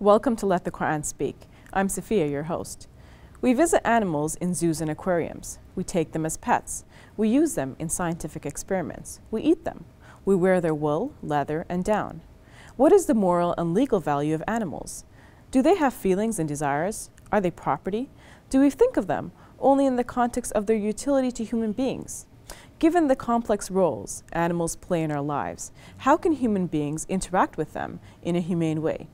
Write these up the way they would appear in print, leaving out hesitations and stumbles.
Welcome to Let the Quran Speak. I'm Sophia, your host. We visit animals in zoos and aquariums. We take them as pets. We use them in scientific experiments. We eat them. We wear their wool, leather, and down. What is the moral and legal value of animals? Do they have feelings and desires? Are they property? Do we think of them only in the context of their utility to human beings? Given the complex roles animals play in our lives, how can human beings interact with them in a humane way?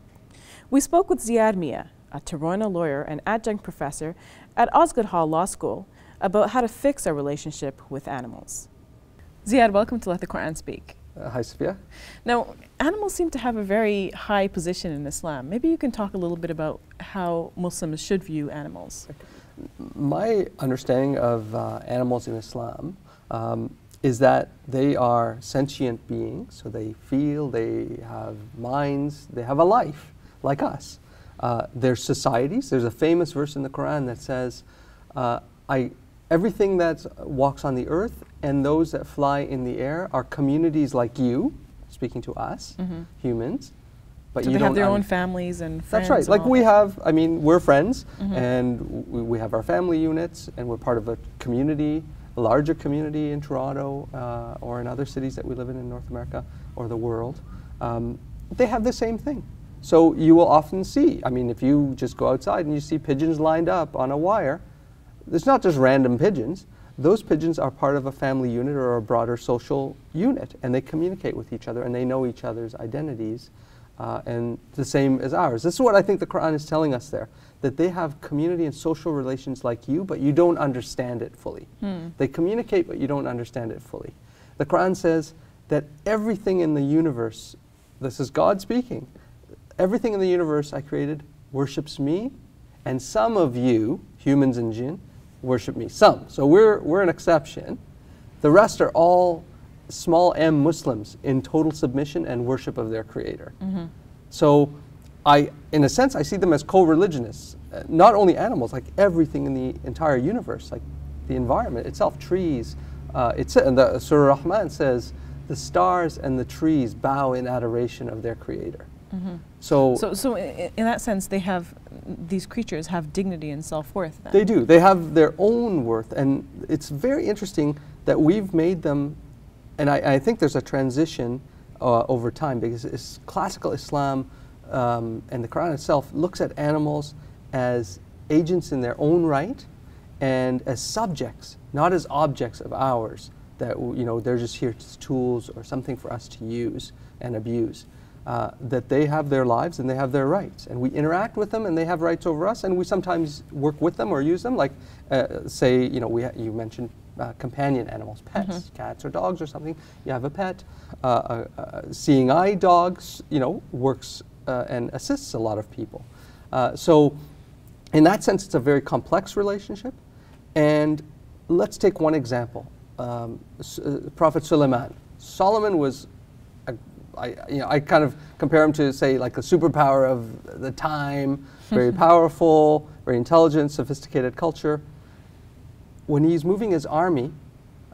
We spoke with Ziyaad Mia, a Toronto lawyer and adjunct professor at Osgoode Hall Law School, about how to fix our relationship with animals. Ziyaad, welcome to Let the Quran Speak. Hi, Sophia. Now, animals seem to have a very high position in Islam. Maybe you can talk a little bit about how Muslims should view animals. My understanding of animals in Islam is that they are sentient beings, so they feel, they have minds, they have a life like us. They're societies. There's a famous verse in the Quran that says, everything that walks on the earth and those that fly in the air are communities like you, speaking to us, humans. But so you they have their own families and friends. That's right. Like we have, I mean, we're friends, and we have our family units, and we're part of a community, a larger community in Toronto or in other cities that we live in North America or the world. They have the same thing. So you will often see, I mean, if you just go outside and you see pigeons lined up on a wire, it's not just random pigeons. Those pigeons are part of a family unit or a broader social unit, and they communicate with each other, and they know each other's identities, and the same as ours. This is what I think the Quran is telling us there, that they have community and social relations like you, but you don't understand it fully. They communicate, but you don't understand it fully. The Quran says that everything in the universe, this is God speaking, everything in the universe I created worships me, and some of you, humans and jinn, worship me. Some. So we're an exception. The rest are all small m Muslims in total submission and worship of their creator. So in a sense, I see them as co-religionists. Not only animals, like everything in the entire universe, like the environment itself, trees. And the Surah Rahman says, the stars and the trees bow in adoration of their creator. So in that sense, these creatures have dignity and self-worth. They do. They have their own worth, and it's very interesting that we've made them. And I think there's a transition over time, because classical Islam and the Quran itself looks at animals as agents in their own right and as subjects, not as objects of ours. That they're just here as tools or something for us to use and abuse. That they have their lives and they have their rights, and we interact with them and they have rights over us, and we sometimes work with them or use them, like say you mentioned companion animals, pets, cats or dogs or something. You have a pet. Seeing eye dogs works and assists a lot of people. So in that sense, it's a very complex relationship. And let's take one example. Prophet Solomon was I kind of compare him to, say, like a superpower of the time, very powerful, very intelligent, sophisticated culture. When he's moving his army,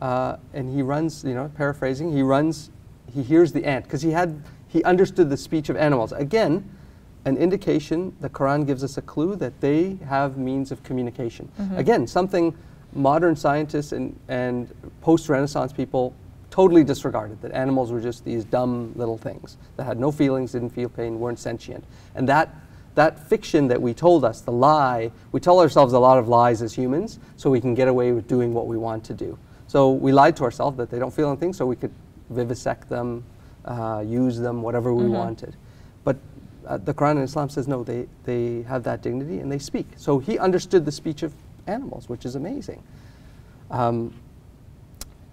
and he runs, paraphrasing, he hears the ant, because he understood the speech of animals. Again, an indication, the Quran gives us a clue that they have means of communication. Again, something modern scientists and post-Renaissance people totally disregarded, that animals were just these dumb little things that had no feelings, didn't feel pain, weren't sentient. And that fiction that we told us, the lie, we tell ourselves a lot of lies as humans so we can get away with doing what we want to do. So we lied to ourselves that they don't feel anything, so we could vivisect them, use them, whatever we wanted. But the Quran and Islam says no, they have that dignity and they speak. So he understood the speech of animals, which is amazing.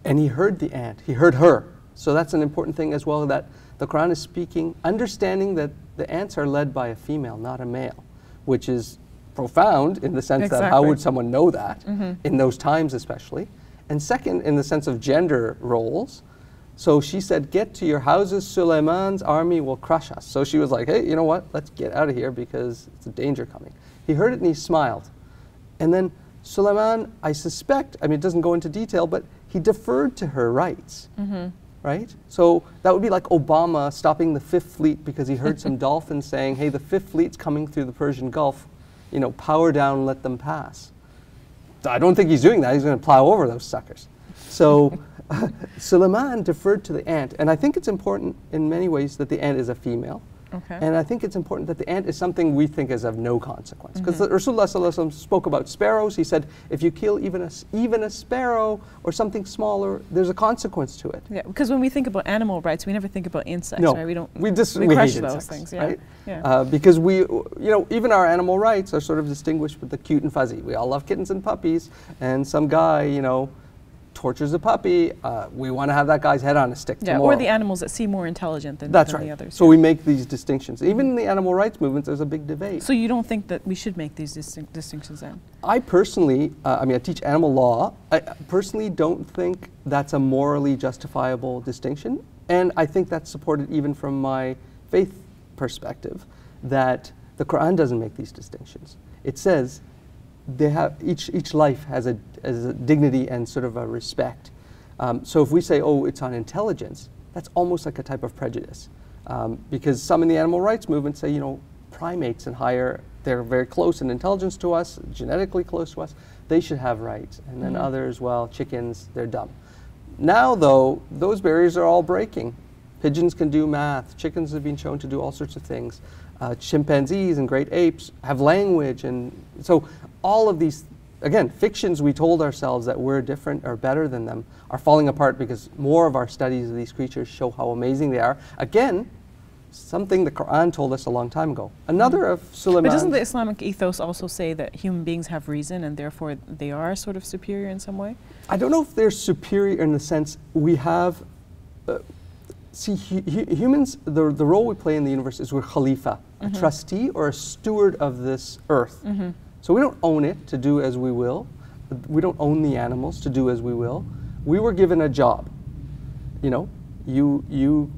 And he heard the ant, he heard her. So that's an important thing as well, that the Quran is speaking, understanding that the ants are led by a female, not a male, which is profound in the sense that how would someone know that, in those times especially. And second, in the sense of gender roles. So she said, get to your houses, Sulaiman's army will crush us. So she was like, hey, you know what, let's get out of here because it's a danger coming. He heard it and he smiled. And then Sulaiman, I suspect, I mean, it doesn't go into detail, but he deferred to her rights. right? So that would be like Obama stopping the Fifth Fleet because he heard some dolphins saying, hey, the Fifth Fleet's coming through the Persian Gulf, you know, power down, let them pass. I don't think he's doing that. He's going to plow over those suckers. So Suleiman deferred to the ant, and I think it's important in many ways that the ant is a female. Okay. And I think it's important that the ant is something we think is of no consequence. Because Rasulullah Sallallahu Alaihi Wasallam spoke about sparrows. He said, if you kill even a sparrow or something smaller, there's a consequence to it. Yeah, because when we think about animal rights, we never think about insects, no, right? We hate crush those insects, things, yeah. right? Yeah. Because we, you know, even our animal rights are sort of distinguished with the cute and fuzzy. We all love kittens and puppies, and some guy, you know, tortures a puppy, we want to have that guy's head on a stick tomorrow. Or the animals that seem more intelligent than That's the right. others. So we make these distinctions. Even in the animal rights movements, there's a big debate. So you don't think that we should make these distinctions then? I personally, I mean, I teach animal law. I personally don't think that's a morally justifiable distinction. And I think that's supported even from my faith perspective, that the Quran doesn't make these distinctions. It says they have, each life has a dignity and sort of a respect. So if we say, oh, it's on intelligence, that's almost like a type of prejudice. Because some in the animal rights movement say, you know, primates and higher, they're very close in intelligence to us, genetically close to us, they should have rights. And then others, well, chickens, they're dumb. Now, though, those barriers are all breaking. Pigeons can do math, chickens have been shown to do all sorts of things. Chimpanzees and great apes have language, and so all of these, again, fictions we told ourselves that we're different or better than them are falling apart because more of our studies of these creatures show how amazing they are. Again, something the Quran told us a long time ago. Another of Suleiman. But doesn't the Islamic ethos also say that human beings have reason and therefore they are sort of superior in some way? I don't know if they're superior in the sense we have, see, humans, the role we play in the universe is we're khalifa, a trustee or a steward of this earth. So we don't own it to do as we will. We don't own the animals to do as we will. We were given a job. You know, you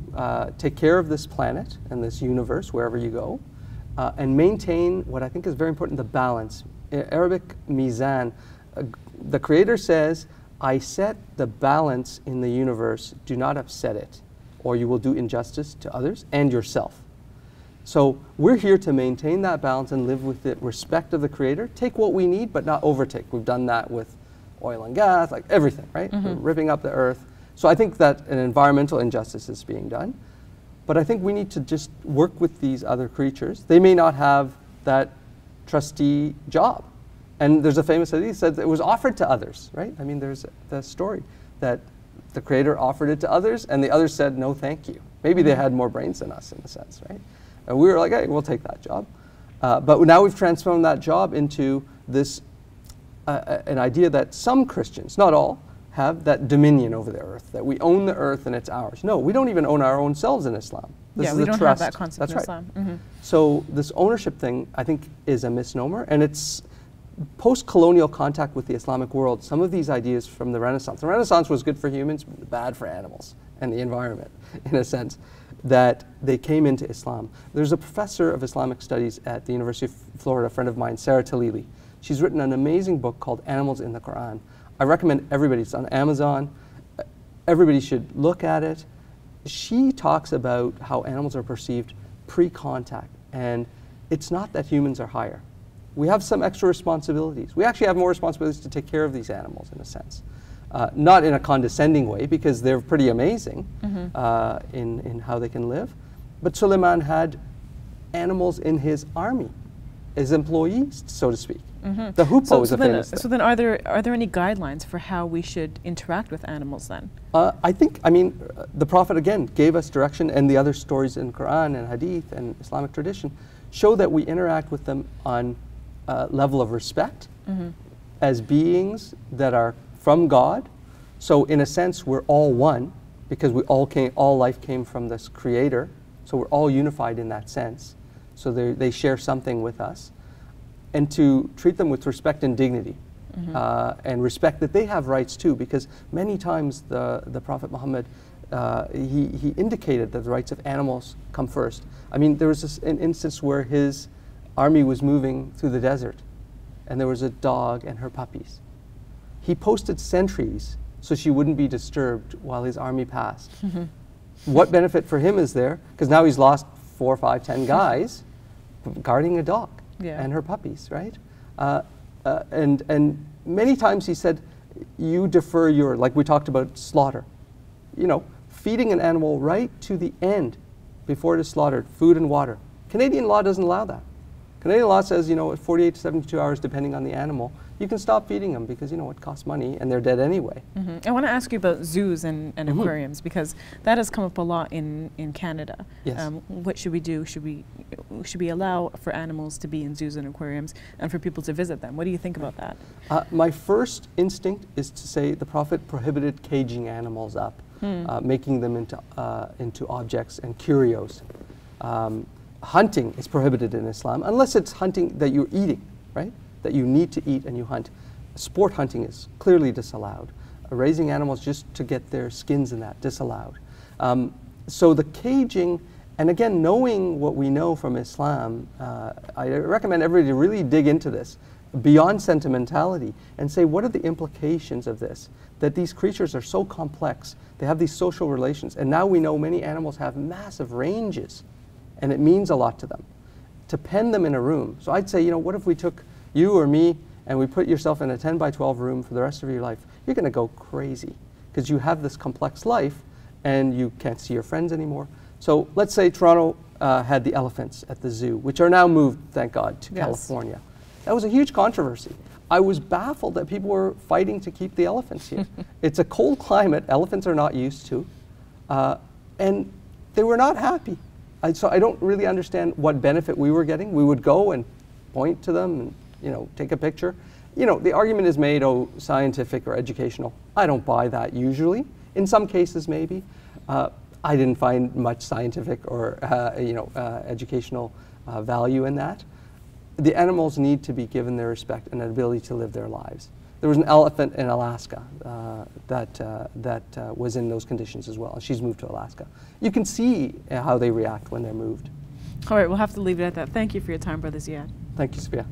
take care of this planet and this universe wherever you go, and maintain what I think is very important, the balance. In Arabic, mizan. The Creator says, I set the balance in the universe, do not upset it, or you will do injustice to others and yourself. So we're here to maintain that balance and live with the respect of the Creator. Take what we need, but not overtake. We've done that with oil and gas, like everything, right? We're ripping up the earth. So I think that an environmental injustice is being done. But I think we need to just work with these other creatures. They may not have that trustee job. And there's a famous hadith that said it was offered to others, right? I mean, there's the story that the Creator offered it to others, and the others said, no, thank you. Maybe they had more brains than us in a sense, right? And we were like, hey, we'll take that job. But now we've transformed that job into this, an idea that some Christians, not all, have that dominion over the earth, that we own the earth and it's ours. No, we don't even own our own selves in Islam. This is we a don't trust. have that concept That's in Islam. So this ownership thing, I think, is a misnomer, and it's post-colonial contact with the Islamic world. Some of these ideas from the Renaissance. The Renaissance was good for humans, bad for animals and the environment, in a sense, that they came into Islam. There's a professor of Islamic studies at the University of Florida, a friend of mine, Sarah Talili. She's written an amazing book called Animals in the Quran. I recommend everybody, it's on Amazon. Everybody should look at it. She talks about how animals are perceived pre-contact, and it's not that humans are higher. We have some extra responsibilities. We actually have more responsibilities to take care of these animals, in a sense. Not in a condescending way, because they're pretty amazing in how they can live. But Suleiman had animals in his army, his employees, so to speak. The hoopoe is a famous thing. So then are there any guidelines for how we should interact with animals then? I think, I mean, the Prophet, again, gave us direction, and the other stories in Quran and Hadith and Islamic tradition show that we interact with them on a level of respect as beings that are from God. So in a sense, we're all one, because we all life came from this Creator. So we're all unified in that sense. So they share something with us. And to treat them with respect and dignity, and respect that they have rights too, because many times the Prophet Muhammad, he indicated that the rights of animals come first. I mean, there was an instance where his army was moving through the desert, and there was a dog and her puppies. He posted sentries so she wouldn't be disturbed while his army passed. What benefit for him is there? Because now he's lost 4, 5, 10 guys guarding a dog and her puppies, right? And many times he said, you defer your, like we talked about slaughter, you know, feeding an animal right to the end before it is slaughtered, food and water. Canadian law doesn't allow that. Canadian law says, you know, at 48 to 72 hours, depending on the animal, you can stop feeding them because, you know, it costs money and they're dead anyway. I want to ask you about zoos and aquariums, because that has come up a lot in Canada. Yes. What should we do? Should we allow for animals to be in zoos and aquariums and for people to visit them? What do you think about that? My first instinct is to say the Prophet prohibited caging animals up, making them into objects and curios. Hunting is prohibited in Islam, unless it's hunting that you're eating, right? That you need to eat and you hunt. Sport hunting is clearly disallowed. Raising animals just to get their skins and that, disallowed. So the caging, and again, knowing what we know from Islam, I recommend everybody to really dig into this beyond sentimentality and say, what are the implications of this? That these creatures are so complex, they have these social relations, and now we know many animals have massive ranges, and it means a lot to them. To pen them in a room. So I'd say, you know, what if we took you or me and we put yourself in a 10 by 12 room for the rest of your life? You're going to go crazy because you have this complex life and you can't see your friends anymore. So let's say Toronto had the elephants at the zoo, which are now moved, thank God, to California. That was a huge controversy. I was baffled that people were fighting to keep the elephants here. It's a cold climate, elephants are not used to, and they were not happy. So I don't really understand what benefit we were getting. We would go and point to them and, you know, take a picture. You know, the argument is made, oh, scientific or educational. I don't buy that usually. In some cases, maybe. I didn't find much scientific or, educational value in that. The animals need to be given their respect and an ability to live their lives. There was an elephant in Alaska that was in those conditions as well. She's moved to Alaska. You can see how they react when they're moved. All right, we'll have to leave it at that. Thank you for your time, Brother Ziyaad. Thank you, Sophia.